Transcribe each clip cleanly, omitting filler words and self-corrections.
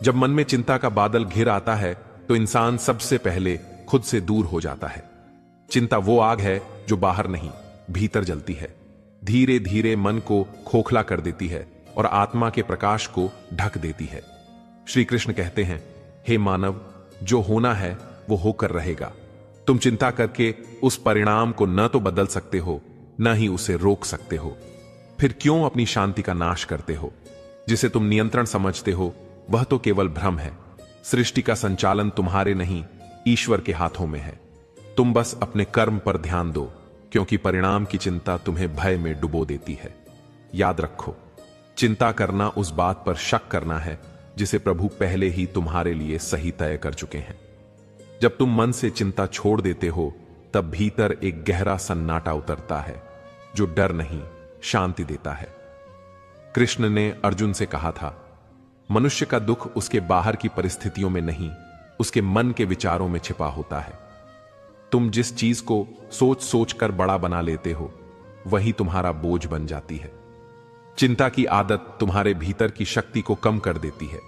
जब मन में चिंता का बादल घिर आता है तो इंसान सबसे पहले खुद से दूर हो जाता है। चिंता वो आग है जो बाहर नहीं, भीतर जलती है। धीरे धीरे मन को खोखला कर देती है और आत्मा के प्रकाश को ढक देती है। श्री कृष्ण कहते हैं, हे मानव, जो होना है वो होकर रहेगा। तुम चिंता करके उस परिणाम को न तो बदल सकते हो, न ही उसे रोक सकते हो। फिर क्यों अपनी शांति का नाश करते हो? जिसे तुम नियंत्रण समझते हो वह तो केवल भ्रम है। सृष्टि का संचालन तुम्हारे नहीं, ईश्वर के हाथों में है। तुम बस अपने कर्म पर ध्यान दो, क्योंकि परिणाम की चिंता तुम्हें भय में डुबो देती है। याद रखो, चिंता करना उस बात पर शक करना है जिसे प्रभु पहले ही तुम्हारे लिए सही तय कर चुके हैं। जब तुम मन से चिंता छोड़ देते हो तब भीतर एक गहरा सन्नाटा उतरता है जो डर नहीं, शांति देता है। कृष्ण ने अर्जुन से कहा था, मनुष्य का दुख उसके बाहर की परिस्थितियों में नहीं, उसके मन के विचारों में छिपा होता है। तुम जिस चीज को सोच सोच कर बड़ा बना लेते हो वही तुम्हारा बोझ बन जाती है। चिंता की आदत तुम्हारे भीतर की शक्ति को कम कर देती है,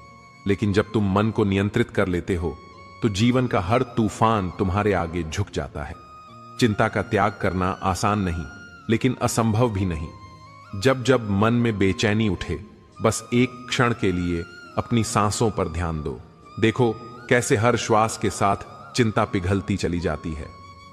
लेकिन जब तुम मन को नियंत्रित कर लेते हो तो जीवन का हर तूफान तुम्हारे आगे झुक जाता है। चिंता का त्याग करना आसान नहीं, लेकिन असंभव भी नहीं। जब जब मन में बेचैनी उठे, बस एक क्षण के लिए अपनी सांसों पर ध्यान दो। देखो कैसे हर श्वास के साथ चिंता पिघलती चली जाती है।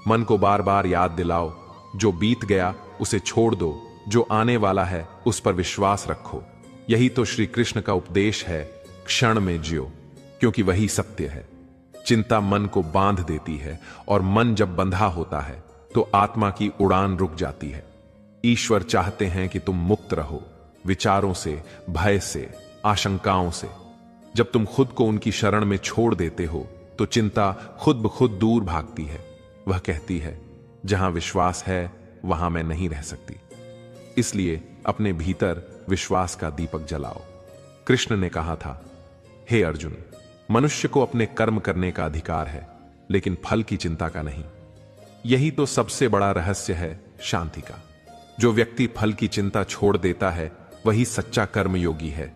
मन को बार बार याद दिलाओ, जो बीत गया उसे छोड़ दो, जो आने वाला है उस पर विश्वास रखो। यही तो श्री कृष्ण का उपदेश है, क्षण में जियो, क्योंकि वही सत्य है। चिंता मन को बांध देती है और मन जब बंधा होता है तो आत्मा की उड़ान रुक जाती है। ईश्वर चाहते हैं कि तुम मुक्त रहो, विचारों से, भय से, आशंकाओं से। जब तुम खुद को उनकी शरण में छोड़ देते हो तो चिंता खुद ब खुद दूर भागती है। वह कहती है, जहां विश्वास है वहां मैं नहीं रह सकती। इसलिए अपने भीतर विश्वास का दीपक जलाओ। कृष्ण ने कहा था, हे अर्जुन, मनुष्य को अपने कर्म करने का अधिकार है, लेकिन फल की चिंता का नहीं। यही तो सबसे बड़ा रहस्य है शांति का। जो व्यक्ति फल की चिंता छोड़ देता है वही सच्चा कर्मयोगी है,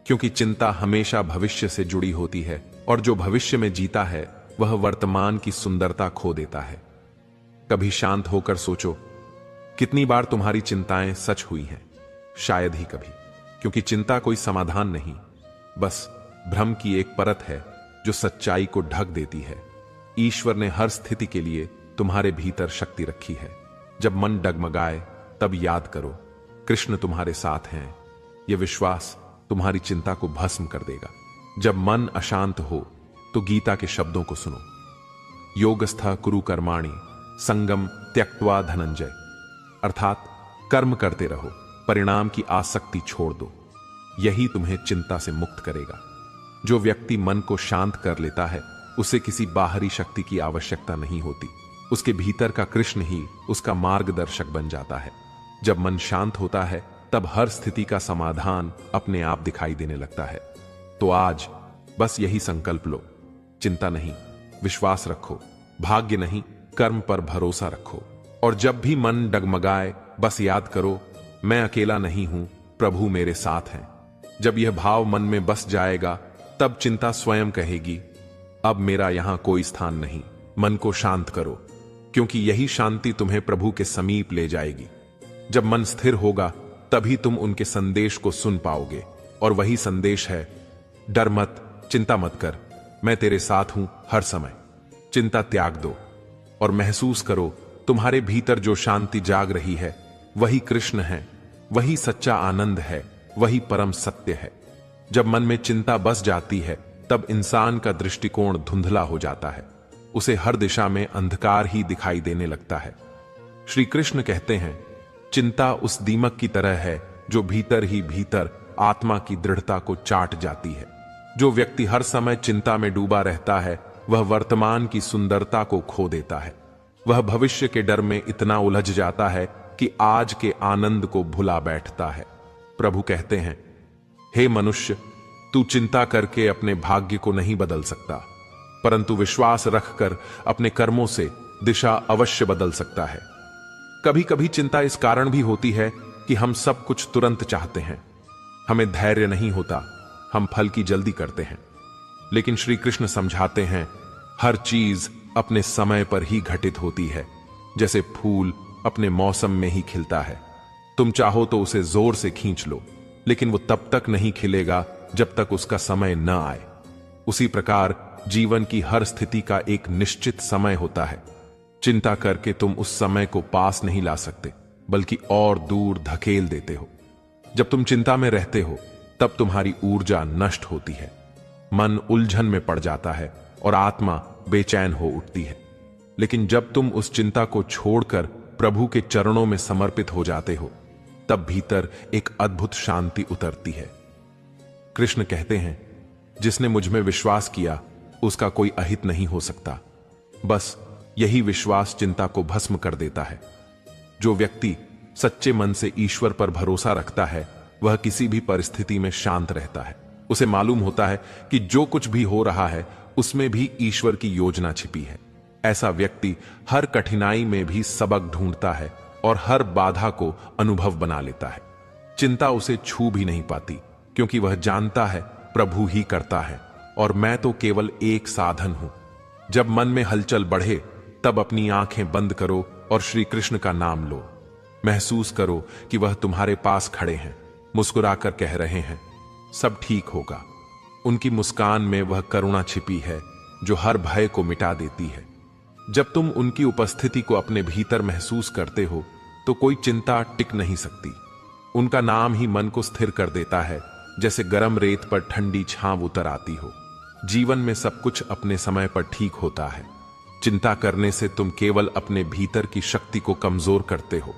क्योंकि चिंता हमेशा भविष्य से जुड़ी होती है और जो भविष्य में जीता है वह वर्तमान की सुंदरता खो देता है। कभी शांत होकर सोचो, कितनी बार तुम्हारी चिंताएं सच हुई हैं? शायद ही कभी, क्योंकि चिंता कोई समाधान नहीं, बस भ्रम की एक परत है जो सच्चाई को ढक देती है। ईश्वर ने हर स्थिति के लिए तुम्हारे भीतर शक्ति रखी है। जब मन डगमगाए तब याद करो, कृष्ण तुम्हारे साथ हैं। यह विश्वास तुम्हारी चिंता को भस्म कर देगा। जब मन अशांत हो तो गीता के शब्दों को सुनो, योगस्थ कुरु कर्माणि संगम त्यक्त्वा धनंजय। अर्थात कर्म करते रहो, परिणाम की आसक्ति छोड़ दो। यही तुम्हें चिंता से मुक्त करेगा। जो व्यक्ति मन को शांत कर लेता है उसे किसी बाहरी शक्ति की आवश्यकता नहीं होती। उसके भीतर का कृष्ण ही उसका मार्गदर्शक बन जाता है। जब मन शांत होता है तब हर स्थिति का समाधान अपने आप दिखाई देने लगता है। तो आज बस यही संकल्प लो, चिंता नहीं, विश्वास रखो। भाग्य नहीं, कर्म पर भरोसा रखो। और जब भी मन डगमगाए बस याद करो, मैं अकेला नहीं हूं, प्रभु मेरे साथ हैं। जब यह भाव मन में बस जाएगा तब चिंता स्वयं कहेगी, अब मेरा यहां कोई स्थान नहीं। मन को शांत करो, क्योंकि यही शांति तुम्हें प्रभु के समीप ले जाएगी। जब मन स्थिर होगा तभी तुम उनके संदेश को सुन पाओगे, और वही संदेश है, डर मत, चिंता मत कर, मैं तेरे साथ हूं हर समय। चिंता त्याग दो और महसूस करो, तुम्हारे भीतर जो शांति जाग रही है वही कृष्ण है, वही सच्चा आनंद है, वही परम सत्य है। जब मन में चिंता बस जाती है तब इंसान का दृष्टिकोण धुंधला हो जाता है। उसे हर दिशा में अंधकार ही दिखाई देने लगता है। श्री कृष्ण कहते हैं, चिंता उस दीमक की तरह है जो भीतर ही भीतर आत्मा की दृढ़ता को चाट जाती है। जो व्यक्ति हर समय चिंता में डूबा रहता है वह वर्तमान की सुंदरता को खो देता है। वह भविष्य के डर में इतना उलझ जाता है कि आज के आनंद को भुला बैठता है। प्रभु कहते हैं, हे मनुष्य, तू चिंता करके अपने भाग्य को नहीं बदल सकता, परंतु विश्वास रखकर अपने कर्मों से दिशा अवश्य बदल सकता है। कभी कभी चिंता इस कारण भी होती है कि हम सब कुछ तुरंत चाहते हैं। हमें धैर्य नहीं होता, हम फल की जल्दी करते हैं। लेकिन श्री कृष्ण समझाते हैं, हर चीज अपने समय पर ही घटित होती है। जैसे फूल अपने मौसम में ही खिलता है। तुम चाहो तो उसे जोर से खींच लो, लेकिन वो तब तक नहीं खिलेगा जब तक उसका समय न आए। उसी प्रकार जीवन की हर स्थिति का एक निश्चित समय होता है। चिंता करके तुम उस समय को पास नहीं ला सकते, बल्कि और दूर धकेल देते हो। जब तुम चिंता में रहते हो तब तुम्हारी ऊर्जा नष्ट होती है, मन उलझन में पड़ जाता है और आत्मा बेचैन हो उठती है। लेकिन जब तुम उस चिंता को छोड़कर प्रभु के चरणों में समर्पित हो जाते हो, तब भीतर एक अद्भुत शांति उतरती है। कृष्ण कहते हैं, जिसने मुझ में विश्वास किया उसका कोई अहित नहीं हो सकता। बस यही विश्वास चिंता को भस्म कर देता है। जो व्यक्ति सच्चे मन से ईश्वर पर भरोसा रखता है, वह किसी भी परिस्थिति में शांत रहता है। उसे मालूम होता है कि जो कुछ भी हो रहा है उसमें भी ईश्वर की योजना छिपी है। ऐसा व्यक्ति हर कठिनाई में भी सबक ढूंढता है और हर बाधा को अनुभव बना लेता है। चिंता उसे छू भी नहीं पाती, क्योंकि वह जानता है प्रभु ही करता है और मैं तो केवल एक साधन हूं। जब मन में हलचल बढ़े तब अपनी आंखें बंद करो और श्री कृष्ण का नाम लो। महसूस करो कि वह तुम्हारे पास खड़े हैं, मुस्कुराकर कह रहे हैं, सब ठीक होगा। उनकी मुस्कान में वह करुणा छिपी है जो हर भय को मिटा देती है। जब तुम उनकी उपस्थिति को अपने भीतर महसूस करते हो तो कोई चिंता टिक नहीं सकती। उनका नाम ही मन को स्थिर कर देता है, जैसे गर्म रेत पर ठंडी छांव उतर आती हो। जीवन में सब कुछ अपने समय पर ठीक होता है। चिंता करने से तुम केवल अपने भीतर की शक्ति को कमजोर करते हो।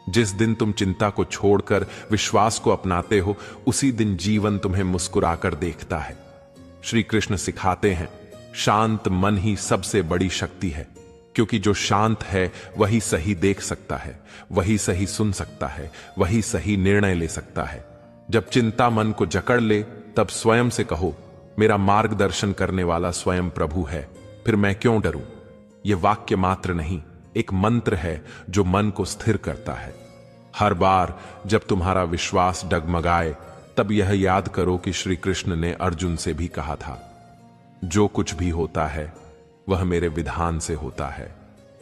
जिस दिन तुम चिंता को छोड़कर विश्वास को अपनाते हो, उसी दिन जीवन तुम्हें मुस्कुराकर देखता है। श्री कृष्ण सिखाते हैं, शांत मन ही सबसे बड़ी शक्ति है, क्योंकि जो शांत है वही सही देख सकता है, वही सही सुन सकता है, वही सही निर्णय ले सकता है। जब चिंता मन को जकड़ ले तब स्वयं से कहो, मेरा मार्गदर्शन करने वाला स्वयं प्रभु है, फिर मैं क्यों डरूं। यह वाक्य मात्र नहीं, एक मंत्र है जो मन को स्थिर करता है। हर बार जब तुम्हारा विश्वास डगमगाए तब यह याद करो कि श्री कृष्ण ने अर्जुन से भी कहा था, जो कुछ भी होता है वह मेरे विधान से होता है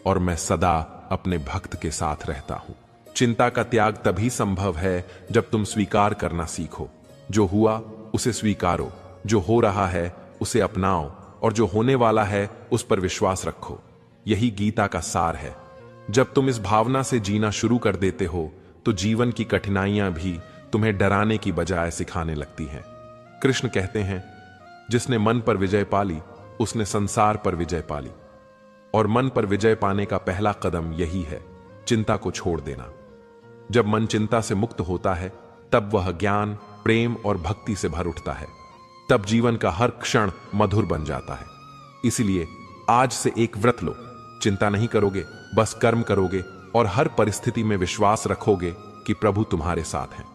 और मैं सदा अपने भक्त के साथ रहता हूं। चिंता का त्याग तभी संभव है जब तुम स्वीकार करना सीखो। जो हुआ उसे स्वीकारो, जो हो रहा है उसे अपनाओ और जो होने वाला है उस पर विश्वास रखो। यही गीता का सार है। जब तुम इस भावना से जीना शुरू कर देते हो तो जीवन की कठिनाइयां भी तुम्हें डराने की बजाय सिखाने लगती हैं। कृष्ण कहते हैं, जिसने मन पर विजय पाली उसने संसार पर विजय पाली। और मन पर विजय पाने का पहला कदम यही है, चिंता को छोड़ देना। जब मन चिंता से मुक्त होता है तब वह ज्ञान, प्रेम और भक्ति से भर उठता है। तब जीवन का हर क्षण मधुर बन जाता है। इसलिए आज से एक व्रत लो। चिंता नहीं करोगे, बस कर्म करोगे और हर परिस्थिति में विश्वास रखोगे कि प्रभु तुम्हारे साथ हैं।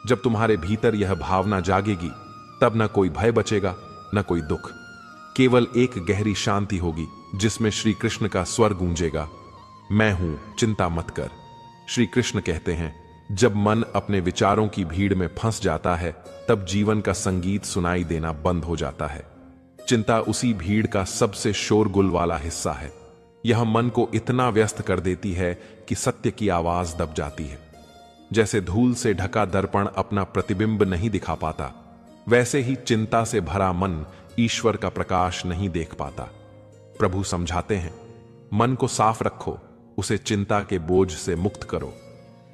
जब तुम्हारे भीतर यह भावना जागेगी तब न कोई भय बचेगा, न कोई दुख। केवल एक गहरी शांति होगी जिसमें श्री कृष्ण का स्वर गूंजेगा, मैं हूं, चिंता मत कर। श्री कृष्ण कहते हैं, जब मन अपने विचारों की भीड़ में फंस जाता है तब जीवन का संगीत सुनाई देना बंद हो जाता है। चिंता उसी भीड़ का सबसे शोरगुल वाला हिस्सा है। यह मन को इतना व्यस्त कर देती है कि सत्य की आवाज दब जाती है। जैसे धूल से ढका दर्पण अपना प्रतिबिंब नहीं दिखा पाता, वैसे ही चिंता से भरा मन ईश्वर का प्रकाश नहीं देख पाता। प्रभु समझाते हैं, मन को साफ रखो, उसे चिंता के बोझ से मुक्त करो,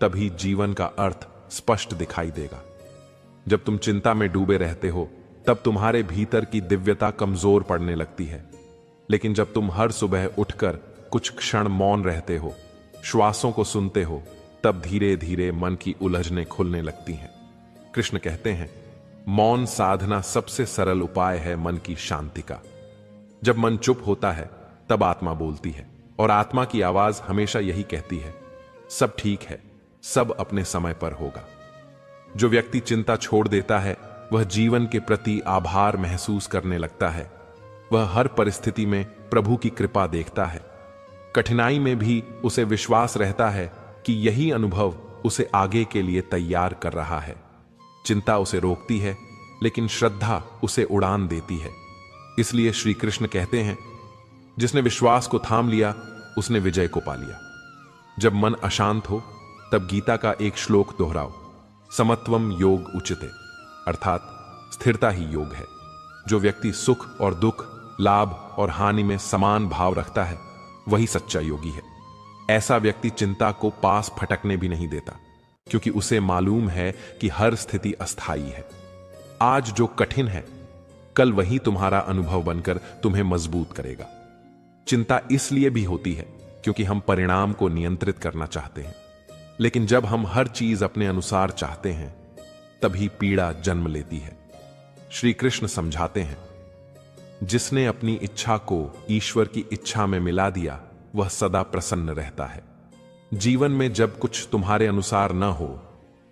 तभी जीवन का अर्थ स्पष्ट दिखाई देगा। जब तुम चिंता में डूबे रहते हो तब तुम्हारे भीतर की दिव्यता कमजोर पड़ने लगती है। लेकिन जब तुम हर सुबह उठकर कुछ क्षण मौन रहते हो, श्वासों को सुनते हो, तब धीरे धीरे मन की उलझनें खुलने लगती हैं। कृष्ण कहते हैं, मौन साधना सबसे सरल उपाय है मन की शांति का। जब मन चुप होता है तब आत्मा बोलती है और आत्मा की आवाज हमेशा यही कहती है, सब ठीक है, सब अपने समय पर होगा। जो व्यक्ति चिंता छोड़ देता है वह जीवन के प्रति आभार महसूस करने लगता है। वह हर परिस्थिति में प्रभु की कृपा देखता है। कठिनाई में भी उसे विश्वास रहता है कि यही अनुभव उसे आगे के लिए तैयार कर रहा है। चिंता उसे रोकती है, लेकिन श्रद्धा उसे उड़ान देती है। इसलिए श्री कृष्ण कहते हैं, जिसने विश्वास को थाम लिया उसने विजय को पा लिया। जब मन अशांत हो तब गीता का एक श्लोक दोहराओ, समत्वम योग उचिते, अर्थात स्थिरता ही योग है। जो व्यक्ति सुख और दुख, लाभ और हानि में समान भाव रखता है वही सच्चा योगी है। ऐसा व्यक्ति चिंता को पास फटकने भी नहीं देता, क्योंकि उसे मालूम है कि हर स्थिति अस्थायी है। आज जो कठिन है कल वही तुम्हारा अनुभव बनकर तुम्हें मजबूत करेगा। चिंता इसलिए भी होती है क्योंकि हम परिणाम को नियंत्रित करना चाहते हैं, लेकिन जब हम हर चीज अपने अनुसार चाहते हैं तभी पीड़ा जन्म लेती है। श्री कृष्ण समझाते हैं, जिसने अपनी इच्छा को ईश्वर की इच्छा में मिला दिया वह सदा प्रसन्न रहता है। जीवन में जब कुछ तुम्हारे अनुसार न हो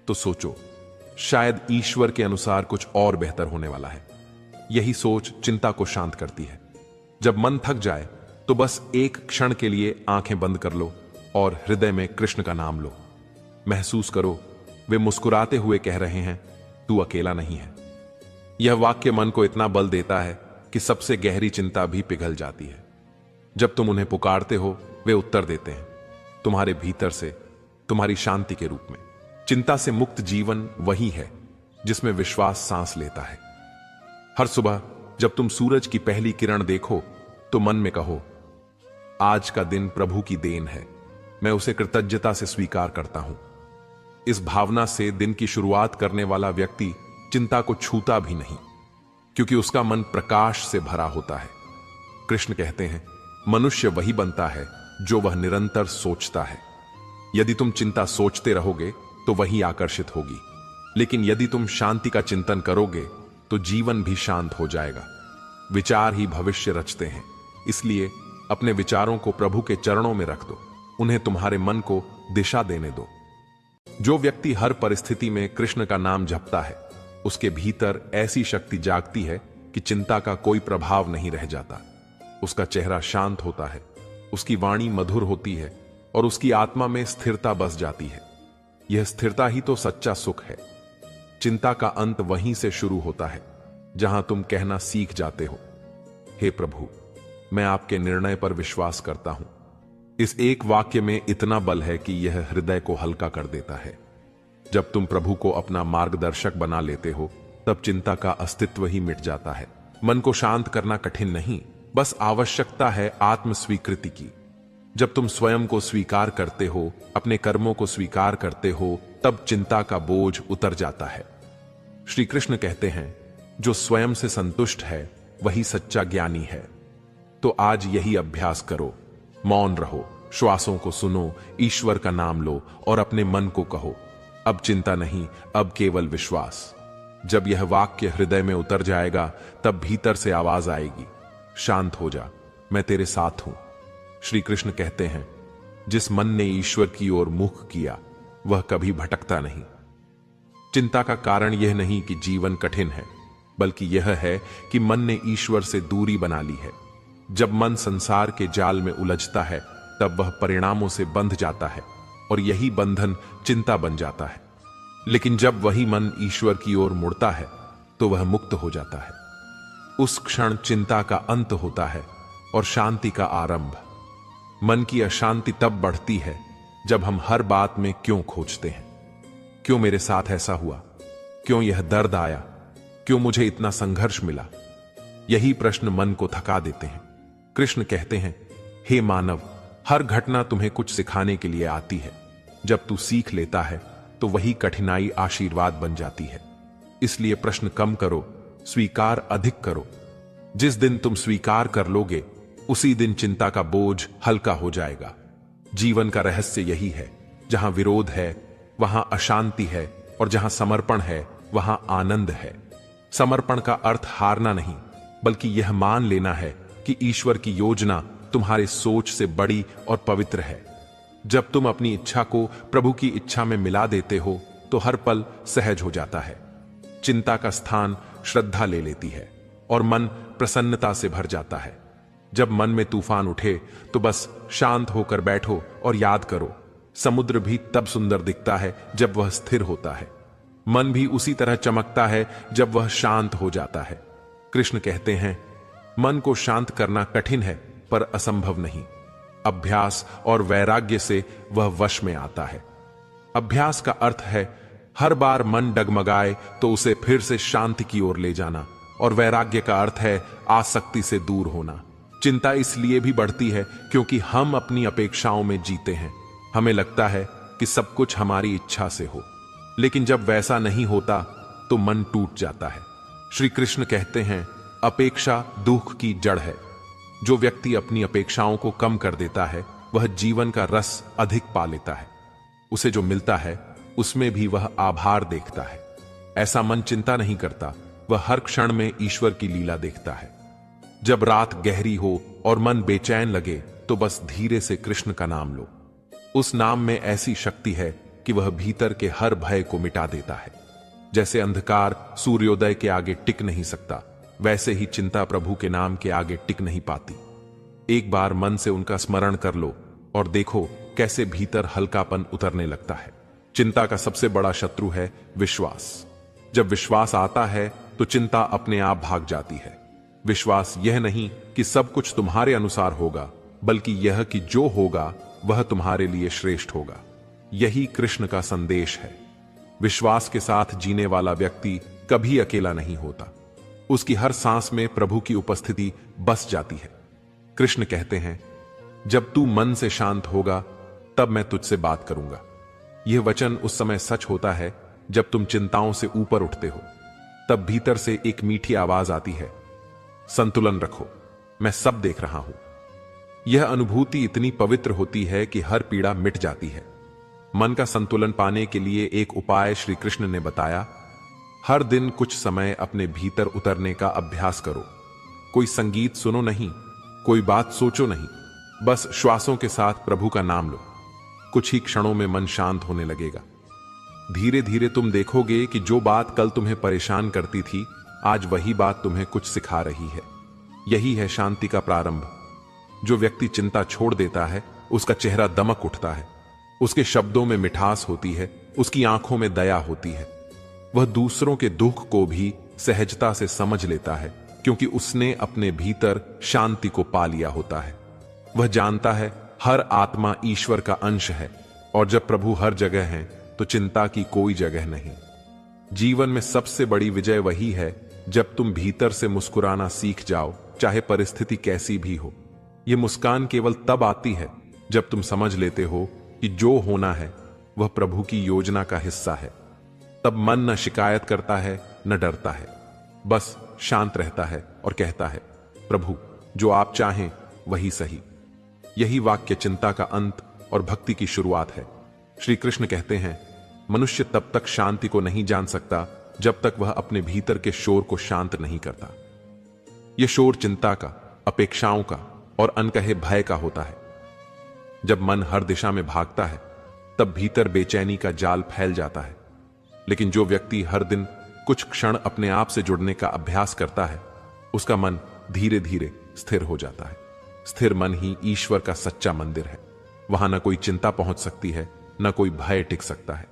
तो सोचो, शायद ईश्वर के अनुसार कुछ और बेहतर होने वाला है। यही सोच चिंता को शांत करती है। जब मन थक जाए तो बस एक क्षण के लिए आंखें बंद कर लो और हृदय में कृष्ण का नाम लो। महसूस करो वे मुस्कुराते हुए कह रहे हैं, तू अकेला नहीं है। यह वाक्य मन को इतना बल देता है कि सबसे गहरी चिंता भी पिघल जाती है। जब तुम उन्हें पुकारते हो वे उत्तर देते हैं, तुम्हारे भीतर से, तुम्हारी शांति के रूप में। चिंता से मुक्त जीवन वही है जिसमें विश्वास सांस लेता है। हर सुबह जब तुम सूरज की पहली किरण देखो तो मन में कहो, आज का दिन प्रभु की देन है, मैं उसे कृतज्ञता से स्वीकार करता हूं। इस भावना से दिन की शुरुआत करने वाला व्यक्ति चिंता को छूता भी नहीं, क्योंकि उसका मन प्रकाश से भरा होता है। कृष्ण कहते हैं, मनुष्य वही बनता है जो वह निरंतर सोचता है। यदि तुम चिंता सोचते रहोगे तो वही आकर्षित होगी, लेकिन यदि तुम शांति का चिंतन करोगे तो जीवन भी शांत हो जाएगा। विचार ही भविष्य रचते हैं, इसलिए अपने विचारों को प्रभु के चरणों में रख दो, उन्हें तुम्हारे मन को दिशा देने दो। जो व्यक्ति हर परिस्थिति में कृष्ण का नाम जपता है उसके भीतर ऐसी शक्ति जागती है कि चिंता का कोई प्रभाव नहीं रह जाता। उसका चेहरा शांत होता है, उसकी वाणी मधुर होती है और उसकी आत्मा में स्थिरता बस जाती है। यह स्थिरता ही तो सच्चा सुख है। चिंता का अंत वहीं से शुरू होता है जहां तुम कहना सीख जाते हो, हे प्रभु, मैं आपके निर्णय पर विश्वास करता हूं। इस एक वाक्य में इतना बल है कि यह हृदय को हल्का कर देता है। जब तुम प्रभु को अपना मार्गदर्शक बना लेते हो तब चिंता का अस्तित्व ही मिट जाता है। मन को शांत करना कठिन नहीं, बस आवश्यकता है आत्म स्वीकृति की। जब तुम स्वयं को स्वीकार करते हो, अपने कर्मों को स्वीकार करते हो, तब चिंता का बोझ उतर जाता है। श्री कृष्ण कहते हैं, जो स्वयं से संतुष्ट है वही सच्चा ज्ञानी है। तो आज यही अभ्यास करो, मौन रहो, श्वासों को सुनो, ईश्वर का नाम लो और अपने मन को कहो, अब चिंता नहीं, अब केवल विश्वास। जब यह वाक्य हृदय में उतर जाएगा तब भीतर से आवाज आएगी, शांत हो जा, मैं तेरे साथ हूं। श्री कृष्ण कहते हैं, जिस मन ने ईश्वर की ओर मुख किया वह कभी भटकता नहीं। चिंता का कारण यह नहीं कि जीवन कठिन है, बल्कि यह है कि मन ने ईश्वर से दूरी बना ली है। जब मन संसार के जाल में उलझता है तब वह परिणामों से बंध जाता है और यही बंधन चिंता बन जाता है। लेकिन जब वही मन ईश्वर की ओर मुड़ता है तो वह मुक्त हो जाता है। उस क्षण चिंता का अंत होता है और शांति का आरंभ। मन की अशांति तब बढ़ती है जब हम हर बात में क्यों खोजते हैं। क्यों मेरे साथ ऐसा हुआ, क्यों यह दर्द आया, क्यों मुझे इतना संघर्ष मिला, यही प्रश्न मन को थका देते हैं। कृष्ण कहते हैं, हे मानव, हर घटना तुम्हें कुछ सिखाने के लिए आती है। जब तू सीख लेता है तो वही कठिनाई आशीर्वाद बन जाती है। इसलिए प्रश्न कम करो, स्वीकार अधिक करो। जिस दिन तुम स्वीकार कर लोगे उसी दिन चिंता का बोझ हल्का हो जाएगा। जीवन का रहस्य यही है, जहां विरोध है वहां अशांति है और जहां समर्पण है वहां आनंद है। समर्पण का अर्थ हारना नहीं, बल्कि यह मान लेना है कि ईश्वर की योजना तुम्हारे सोच से बड़ी और पवित्र है। जब तुम अपनी इच्छा को प्रभु की इच्छा में मिला देते हो तो हर पल सहज हो जाता है। चिंता का स्थान श्रद्धा ले लेती है और मन प्रसन्नता से भर जाता है। जब मन में तूफान उठे तो बस शांत होकर बैठो और याद करो, समुद्र भी तब सुंदर दिखता है जब वह स्थिर होता है। मन भी उसी तरह चमकता है जब वह शांत हो जाता है। कृष्ण कहते हैं, मन को शांत करना कठिन है पर असंभव नहीं। अभ्यास और वैराग्य से वह वश में आता है। अभ्यास का अर्थ है हर बार मन डगमगाए तो उसे फिर से शांति की ओर ले जाना, और वैराग्य का अर्थ है आसक्ति से दूर होना। चिंता इसलिए भी बढ़ती है क्योंकि हम अपनी अपेक्षाओं में जीते हैं। हमें लगता है कि सब कुछ हमारी इच्छा से हो, लेकिन जब वैसा नहीं होता तो मन टूट जाता है। श्री कृष्ण कहते हैं, अपेक्षा दुख की जड़ है। जो व्यक्ति अपनी अपेक्षाओं को कम कर देता है वह जीवन का रस अधिक पा लेता है। उसे जो मिलता है उसमें भी वह आभार देखता है। ऐसा मन चिंता नहीं करता, वह हर क्षण में ईश्वर की लीला देखता है। जब रात गहरी हो और मन बेचैन लगे तो बस धीरे से कृष्ण का नाम लो। उस नाम में ऐसी शक्ति है कि वह भीतर के हर भय को मिटा देता है। जैसे अंधकार सूर्योदय के आगे टिक नहीं सकता, वैसे ही चिंता प्रभु के नाम के आगे टिक नहीं पाती। एक बार मन से उनका स्मरण कर लो और देखो कैसे भीतर हल्कापन उतरने लगता है। चिंता का सबसे बड़ा शत्रु है विश्वास। जब विश्वास आता है तो चिंता अपने आप भाग जाती है। विश्वास यह नहीं कि सब कुछ तुम्हारे अनुसार होगा, बल्कि यह कि जो होगा वह तुम्हारे लिए श्रेष्ठ होगा। यही कृष्ण का संदेश है। विश्वास के साथ जीने वाला व्यक्ति कभी अकेला नहीं होता। उसकी हर सांस में प्रभु की उपस्थिति बस जाती है। कृष्ण कहते हैं, जब तू मन से शांत होगा तब मैं तुझसे बात करूंगा। यह वचन उस समय सच होता है जब तुम चिंताओं से ऊपर उठते हो। तब भीतर से एक मीठी आवाज आती है, संतुलन रखो, मैं सब देख रहा हूं। यह अनुभूति इतनी पवित्र होती है कि हर पीड़ा मिट जाती है। मन का संतुलन पाने के लिए एक उपाय श्री कृष्ण ने बताया। हर दिन कुछ समय अपने भीतर उतरने का अभ्यास करो। कोई संगीत सुनो नहीं, कोई बात सोचो नहीं, बस श्वासों के साथ प्रभु का नाम लो। कुछ ही क्षणों में मन शांत होने लगेगा। धीरे धीरे तुम देखोगे कि जो बात कल तुम्हें परेशान करती थी, आज वही बात तुम्हें कुछ सिखा रही है। यही है शांति का प्रारंभ। जो व्यक्ति चिंता छोड़ देता है उसका चेहरा दमक उठता है, उसके शब्दों में मिठास होती है, उसकी आंखों में दया होती है। वह दूसरों के दुख को भी सहजता से समझ लेता है, क्योंकि उसने अपने भीतर शांति को पा लिया होता है। वह जानता है हर आत्मा ईश्वर का अंश है, और जब प्रभु हर जगह हैं तो चिंता की कोई जगह नहीं। जीवन में सबसे बड़ी विजय वही है जब तुम भीतर से मुस्कुराना सीख जाओ, चाहे परिस्थिति कैसी भी हो। यह मुस्कान केवल तब आती है जब तुम समझ लेते हो कि जो होना है वह प्रभु की योजना का हिस्सा है। तब मन न शिकायत करता है न डरता है, बस शांत रहता है और कहता है, प्रभु जो आप चाहें वही सही। यही वाक्य चिंता का अंत और भक्ति की शुरुआत है। श्री कृष्ण कहते हैं, मनुष्य तब तक शांति को नहीं जान सकता जब तक वह अपने भीतर के शोर को शांत नहीं करता। यह शोर चिंता का, अपेक्षाओं का और अनकहे भय का होता है। जब मन हर दिशा में भागता है तब भीतर बेचैनी का जाल फैल जाता है। लेकिन जो व्यक्ति हर दिन कुछ क्षण अपने आप से जुड़ने का अभ्यास करता है, उसका मन धीरे धीरे स्थिर हो जाता है। स्थिर मन ही ईश्वर का सच्चा मंदिर है। वहां न कोई चिंता पहुंच सकती है, न कोई भय टिक सकता है।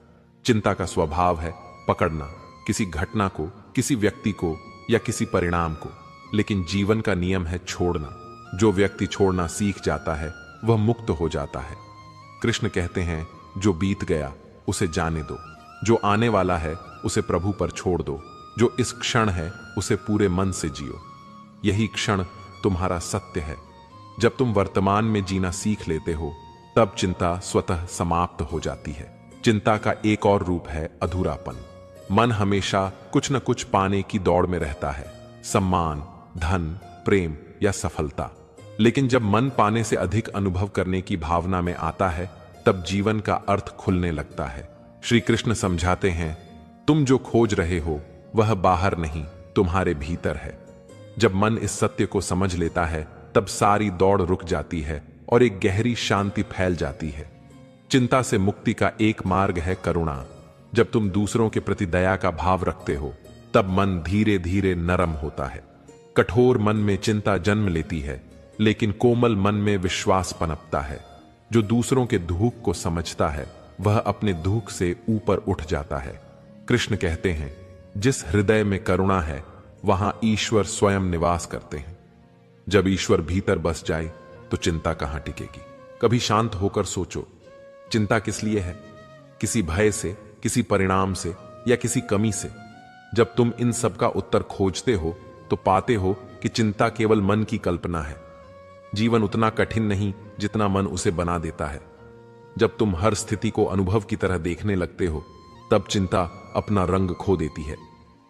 चिंता का स्वभाव है पकड़ना, किसी घटना को, किसी व्यक्ति को या किसी परिणाम को। लेकिन जीवन का नियम है छोड़ना। जो व्यक्ति छोड़ना सीख जाता है वह मुक्त हो जाता है। कृष्ण कहते हैं, जो बीत गया उसे जाने दो, जो आने वाला है उसे प्रभु पर छोड़ दो, जो इस क्षण है उसे पूरे मन से जियो। यही क्षण तुम्हारा सत्य है। जब तुम वर्तमान में जीना सीख लेते हो तब चिंता स्वतः समाप्त हो जाती है। चिंता का एक और रूप है अधूरापन। मन हमेशा कुछ न कुछ पाने की दौड़ में रहता है, सम्मान, धन, प्रेम या सफलता। लेकिन जब मन पाने से अधिक अनुभव करने की भावना में आता है तब जीवन का अर्थ खुलने लगता है। श्री कृष्ण समझाते हैं, तुम जो खोज रहे हो वह बाहर नहीं, तुम्हारे भीतर है। जब मन इस सत्य को समझ लेता है तब सारी दौड़ रुक जाती है और एक गहरी शांति फैल जाती है। चिंता से मुक्ति का एक मार्ग है करुणा। जब तुम दूसरों के प्रति दया का भाव रखते हो तब मन धीरे धीरे नरम होता है। कठोर मन में चिंता जन्म लेती है, लेकिन कोमल मन में विश्वास पनपता है। जो दूसरों के दुख को समझता है वह अपने दुख से ऊपर उठ जाता है। कृष्ण कहते हैं, जिस हृदय में करुणा है वहां ईश्वर स्वयं निवास करते हैं। जब ईश्वर भीतर बस जाए तो चिंता कहां टिकेगी। कभी शांत होकर सोचो, चिंता किस लिए है? किसी भय से, किसी परिणाम से या किसी कमी से? जब तुम इन सब का उत्तर खोजते हो तो पाते हो कि चिंता केवल मन की कल्पना है। जीवन उतना कठिन नहीं जितना मन उसे बना देता है। जब तुम हर स्थिति को अनुभव की तरह देखने लगते हो तब चिंता अपना रंग खो देती है।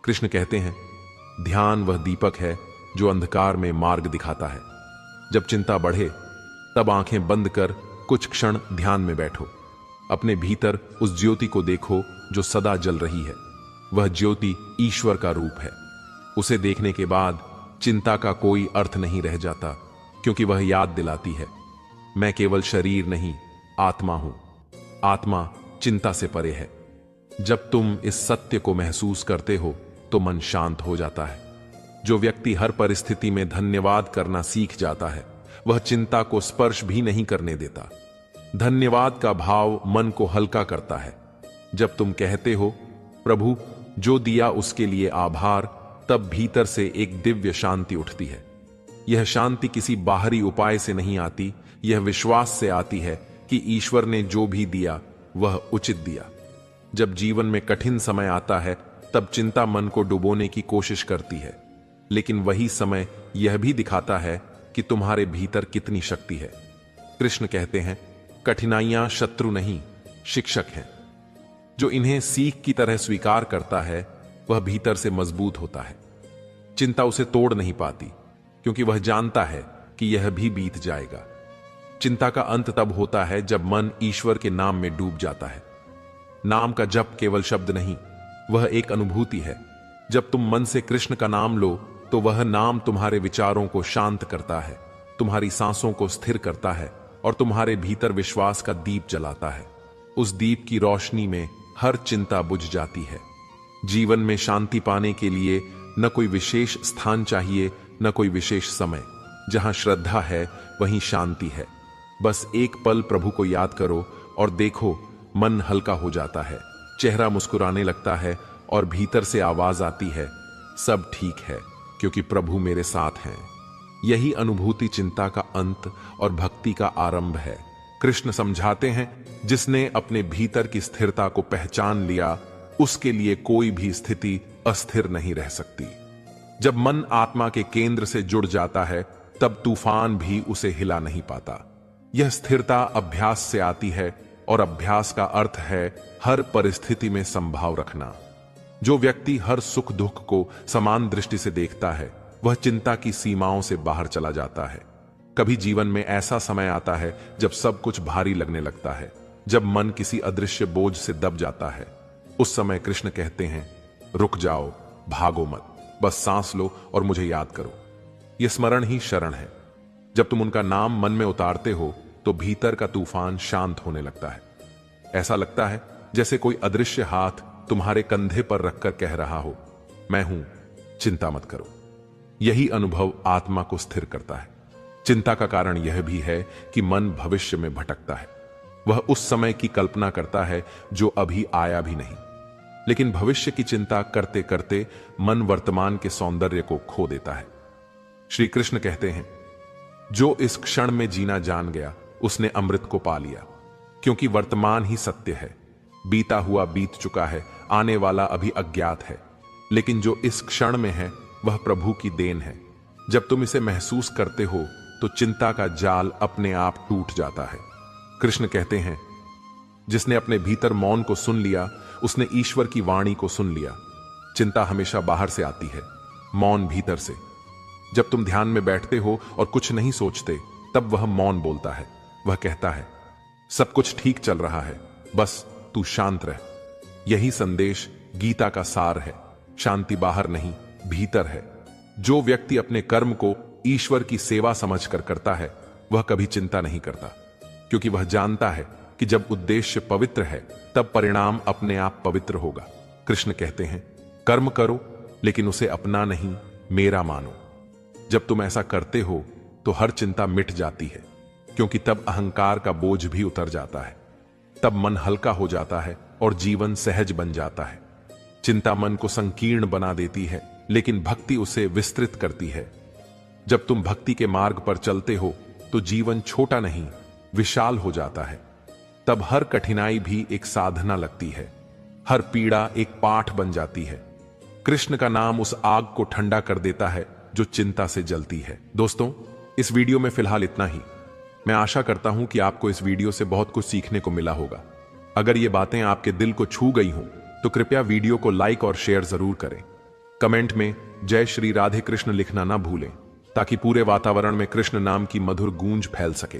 कृष्ण कहते हैं, ध्यान वह दीपक है जो अंधकार में मार्ग दिखाता है। जब चिंता बढ़े तब आंखें बंद कर कुछ क्षण ध्यान में बैठो। अपने भीतर उस ज्योति को देखो जो सदा जल रही है। वह ज्योति ईश्वर का रूप है। उसे देखने के बाद चिंता का कोई अर्थ नहीं रह जाता, क्योंकि वह याद दिलाती है, मैं केवल शरीर नहीं, आत्मा हूं। आत्मा चिंता से परे है। जब तुम इस सत्य को महसूस करते हो तो मन शांत हो जाता है। जो व्यक्ति हर परिस्थिति में धन्यवाद करना सीख जाता है वह चिंता को स्पर्श भी नहीं करने देता। धन्यवाद का भाव मन को हल्का करता है। जब तुम कहते हो, प्रभु जो दिया उसके लिए आभार, तब भीतर से एक दिव्य शांति उठती है। यह शांति किसी बाहरी उपाय से नहीं आती, यह विश्वास से आती है कि ईश्वर ने जो भी दिया वह उचित दिया। जब जीवन में कठिन समय आता है तब चिंता मन को डुबोने की कोशिश करती है, लेकिन वही समय यह भी दिखाता है कि तुम्हारे भीतर कितनी शक्ति है। कृष्ण कहते हैं, कठिनाइयां शत्रु नहीं, शिक्षक हैं। जो इन्हें सीख की तरह स्वीकार करता है वह भीतर से मजबूत होता है। चिंता उसे तोड़ नहीं पाती, क्योंकि वह जानता है कि यह भी बीत जाएगा। चिंता का अंत तब होता है जब मन ईश्वर के नाम में डूब जाता है। नाम का जप केवल शब्द नहीं, वह एक अनुभूति है। जब तुम मन से कृष्ण का नाम लो तो वह नाम तुम्हारे विचारों को शांत करता है, तुम्हारी सांसों को स्थिर करता है और तुम्हारे भीतर विश्वास का दीप जलाता है। उस दीप की रोशनी में हर चिंता बुझ जाती है। जीवन में शांति पाने के लिए न कोई विशेष स्थान चाहिए, न कोई विशेष समय। जहां श्रद्धा है वहीं शांति है। बस एक पल प्रभु को याद करो और देखो, मन हल्का हो जाता है, चेहरा मुस्कुराने लगता है और भीतर से आवाज आती है, सब ठीक है क्योंकि प्रभु मेरे साथ हैं। यही अनुभूति चिंता का अंत और भक्ति का आरंभ है। कृष्ण समझाते हैं, जिसने अपने भीतर की स्थिरता को पहचान लिया उसके लिए कोई भी स्थिति अस्थिर नहीं रह सकती। जब मन आत्मा के केंद्र से जुड़ जाता है तब तूफान भी उसे हिला नहीं पाता। यह स्थिरता अभ्यास से आती है और अभ्यास का अर्थ है हर परिस्थिति में संभाव रखना। जो व्यक्ति हर सुख दुख को समान दृष्टि से देखता है वह चिंता की सीमाओं से बाहर चला जाता है। कभी जीवन में ऐसा समय आता है जब सब कुछ भारी लगने लगता है, जब मन किसी अदृश्य बोझ से दब जाता है। उस समय कृष्ण कहते हैं, रुक जाओ, भागो मत, बस सांस लो और मुझे याद करो। यह स्मरण ही शरण है। जब तुम उनका नाम मन में उतारते हो तो भीतर का तूफान शांत होने लगता है। ऐसा लगता है जैसे कोई अदृश्य हाथ तुम्हारे कंधे पर रखकर कह रहा हो, मैं हूं, चिंता मत करो। यही अनुभव आत्मा को स्थिर करता है। चिंता का कारण यह भी है कि मन भविष्य में भटकता है। वह उस समय की कल्पना करता है जो अभी आया भी नहीं। लेकिन भविष्य की चिंता करते करते मन वर्तमान के सौंदर्य को खो देता है। श्री कृष्ण कहते हैं, जो इस क्षण में जीना जान गया उसने अमृत को पा लिया, क्योंकि वर्तमान ही सत्य है। बीता हुआ बीत चुका है, आने वाला अभी अज्ञात है, लेकिन जो इस क्षण में है वह प्रभु की देन है। जब तुम इसे महसूस करते हो तो चिंता का जाल अपने आप टूट जाता है। कृष्ण कहते हैं, जिसने अपने भीतर मौन को सुन लिया उसने ईश्वर की वाणी को सुन लिया। चिंता हमेशा बाहर से आती है, मौन भीतर से। जब तुम ध्यान में बैठते हो और कुछ नहीं सोचते तब वह मौन बोलता है। वह कहता है, सब कुछ ठीक चल रहा है, बस तू शांत रह। यही संदेश गीता का सार है। शांति बाहर नहीं, भीतर है। जो व्यक्ति अपने कर्म को ईश्वर की सेवा समझकर करता है वह कभी चिंता नहीं करता, क्योंकि वह जानता है कि जब उद्देश्य पवित्र है तब परिणाम अपने आप पवित्र होगा। कृष्ण कहते हैं, कर्म करो लेकिन उसे अपना नहीं, मेरा मानो। जब तुम ऐसा करते हो तो हर चिंता मिट जाती है, क्योंकि तब अहंकार का बोझ भी उतर जाता है। तब मन हल्का हो जाता है और जीवन सहज बन जाता है। चिंता मन को संकीर्ण बना देती है, लेकिन भक्ति उसे विस्तृत करती है। जब तुम भक्ति के मार्ग पर चलते हो तो जीवन छोटा नहीं, विशाल हो जाता है। तब हर कठिनाई भी एक साधना लगती है, हर पीड़ा एक पाठ बन जाती है। कृष्ण का नाम उस आग को ठंडा कर देता है जो चिंता से जलती है। दोस्तों, इस वीडियो में फिलहाल इतना ही। मैं आशा करता हूं कि आपको इस वीडियो से बहुत कुछ सीखने को मिला होगा। अगर ये बातें आपके दिल को छू गई हों तो कृपया वीडियो को लाइक और शेयर जरूर करें। कमेंट में जय श्री राधे कृष्ण लिखना ना भूलें, ताकि पूरे वातावरण में कृष्ण नाम की मधुर गूंज फैल सके।